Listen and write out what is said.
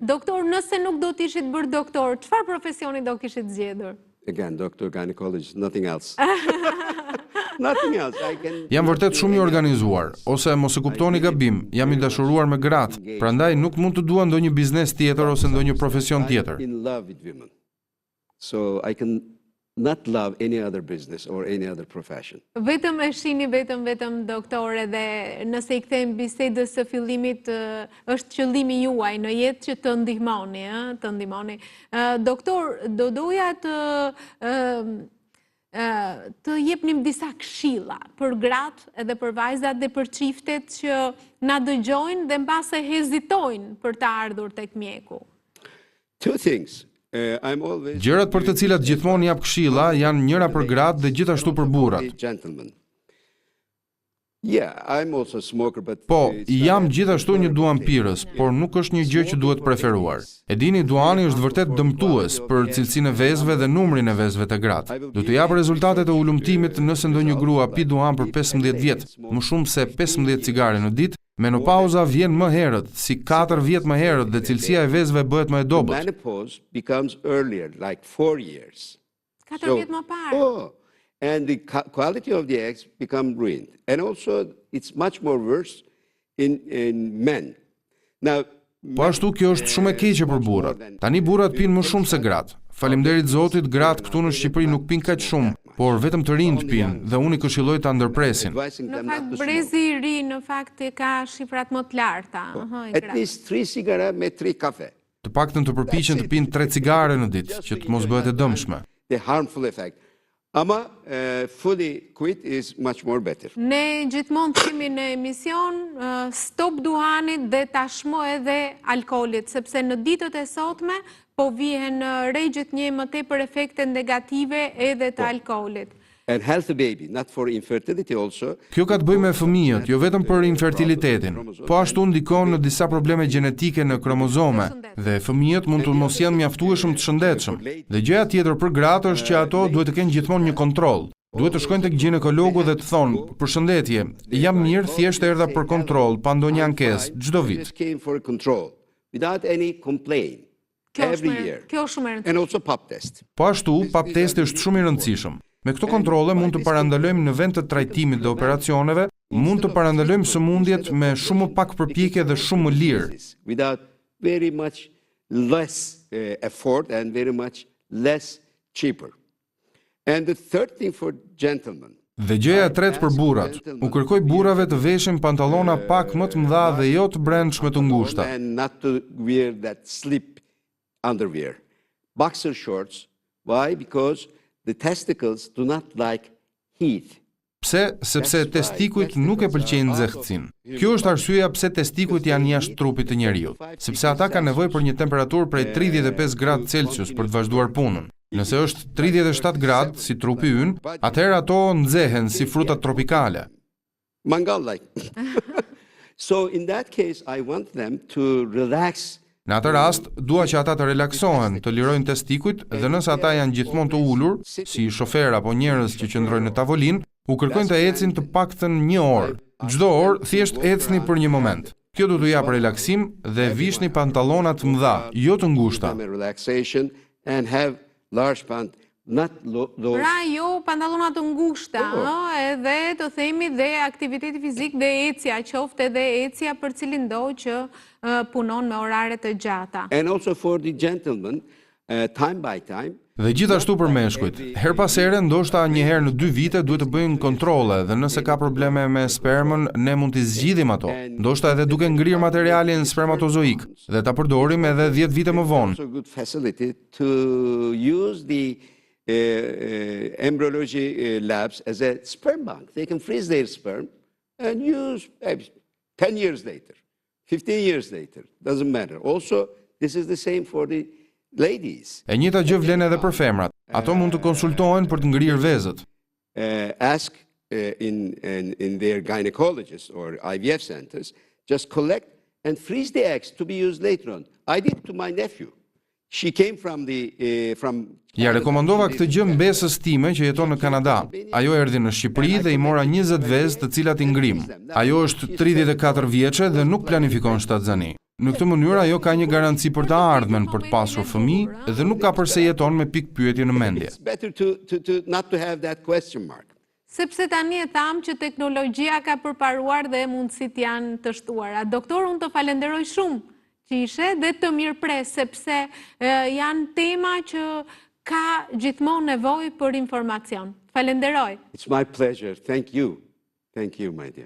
Doktor, nëse nuk do t'ishit bërë doktor, çfarë profesioni do kishit zgjedhur? Again, doctor, gynecologist, nothing else. Nothing else. Jam vërtet shumë i organizuar, ose mos e kuptoni gabim, jam i dashuruar me gratë, prandaj nuk mund të dua ndonjë biznes tjetër ose ndonjë profesion tjetër. In love with women. So I can not love any other business or any other profession. Vetëm e shihni vetëm doktore, dhe nëse i kthejmë bisedës së fillimit, është qëllimi juaj në jetë që të ndihmoni. Doktor, do doja të jepnim disa këshilla për gratë edhe për vajzat dhe për çiftet që na dëgjojnë dhe mbase hezitojnë për të ardhur tek mjeku. Two things. Gjërat për të cilat gjithmonë jap këshilla janë njëra për gratë dhe gjithashtu për burrat. Po, jam gjithashtu një duan pirës, por nuk është një gjë që duhet preferuar. E dini, duani është vërtet dëmtues për cilësinë e vezëve dhe numrin e vezëve të gratë. Do të jap rezultatet e ulumtimit nëse ndonjë grua pi duan për 15 vjet, më shumë se 15 cigare në ditë. Menopauza vjen më herët, si 4 vjet më herët, dhe cilësia e vezëve bëhet më e dobët. Menopause becomes earlier, like 4 years. 4 vjet më parë. And the quality of the eggs become ruined. And also, it's much more worse in men. Now, po ashtu kjo është shumë e keqe për burrat. Tani burrat pinë më shumë se gratë. Faleminderit Zotit, gratë këtu në Shqipëri nuk pinë kaq shumë, por vetëm të rinjt pinë dhe unë i këshilloj ta ndërpresin. Në fakt brezi i ri në fakt ka shifrat më të larta. At least 3 cigara me 3 kafe. Të paktën të përpiqen të pinë 3 cigare në ditë, që të mos bëhet e dëmshme. The harmful effect. Ama fully quit is much more better. Ne gjithmonë themi në emision stop duhanit dhe tashmë edhe alkoolit, sepse në ditët e sotme po vihen rregjet një më tepër efekte negative edhe të alkoolit. And healthy baby, not for infertility also. Kjo ka të bëjë me fëmijët, jo vetëm për infertilitetin, po ashtu ndikon në disa probleme gjenetike në kromozome, dhe fëmijët mund të mos janë mjaftueshëm të shëndetshëm. Dhe gjëja tjetër për gratë është që ato duhet të kenë gjithmonë një kontroll. Duhet të shkojnë tek ginekologu dhe të thonë: "Përshëndetje, jam mirë, thjesht erdha për kontroll, pa ndonjë ankesë, çdo vit." Without any complaint. Every year. Kjo shumë e rëndësishme. And also pap test. Po ashtu, pap testi është shumë i rëndësishëm. Me këto kontrole mund të parandalojmë në vend të trajtimit dhe operacioneve, mund të parandalojmë sëmundjet me shumë më pak përpjekje dhe shumë më lirë. Without very much less effort and very much less cheaper. And the third thing for gentlemen. Dhe gjëja e tretë për burrat, u kërkoj burrave të veshin pantallona pak më të mëdha dhe jo të brendshme të ngushta. And not to wear that slip underwear. Boxer shorts. Why? Because the testicles do not like heat. Pse? Sepse testikujt nuk e pëlqejnë nxehtësinë. Kjo është arsyeja pse testikujt janë jashtë trupit të njerëzit, sepse ata kanë nevojë për një temperaturë prej 35 gradë Celsius për të vazhduar punën. Nëse është 37 gradë si trupi ynë, atëherë ato nxehen si frutat tropikale. Mangal like. So in that case I want them to relax. Në atë rast, dua që ata të relaksohen, të lirojnë testikujt, dhe nëse ata janë gjithmonë të ulur, si shofer apo njerëz që qëndrojnë në tavolinë, u kërkojnë të ecin të paktën 1 orë. Çdo orë thjesht ecni për një moment. Kjo do t'u japë relaksim dhe vishni pantallona të mëdha, jo të ngushta. Pra jo pantallona të ngushta, edhe të themi dhe aktiviteti fizik dhe ecja, qoftë edhe ecja për cilin do që punon me orare të gjata. And also for the gentlemen, time by time. Dhe gjithashtu për meshkujt, her pas here, ndoshta një herë në 2 vite duhet të bëjnë kontrole dhe nëse ka probleme me spermën, ne mund t'i zgjidhim ato. Ndoshta edhe duke ngrirë materialin spermatozoik dhe ta përdorim edhe 10 vite më vonë. It's a good facility to use the embryology labs as a sperm bank. They can freeze their sperm and use 10 years later, 15 years later, doesn't matter. Also, this is the same for the ladies. E njëjta gjë vlen edhe për femrat. Ato mund të konsultohen për të ngrirë vezët. Ask in their gynecologists or IVF centers, just collect and freeze the eggs to be used later on. I did it to my nephew. She came from Ja rekomandova këtë gjë mbesës time që jeton në Kanada. Ajo erdhi në Shqipëri dhe I mora 20 vezë të cilat I ngrim. Ajo është 34 vjeçe dhe nuk planifikon shtatzani. Në këtë mënyrë ajo ka një garanci për të ardhmen, për të pasur fëmijë dhe nuk ka përse jeton me pikë pyetje në mendje. It's better to not to have that question mark. Sepse tani e thamë që teknologjia ka përparuar dhe mundësit janë të shtuara. Doktor, unë të falenderoj shumë që ishe dhe të mirëpres, sepse janë tema që ka gjithmonë nevojë për informacion. Falenderoj. It's my pleasure. Thank you. Thank you, my dear.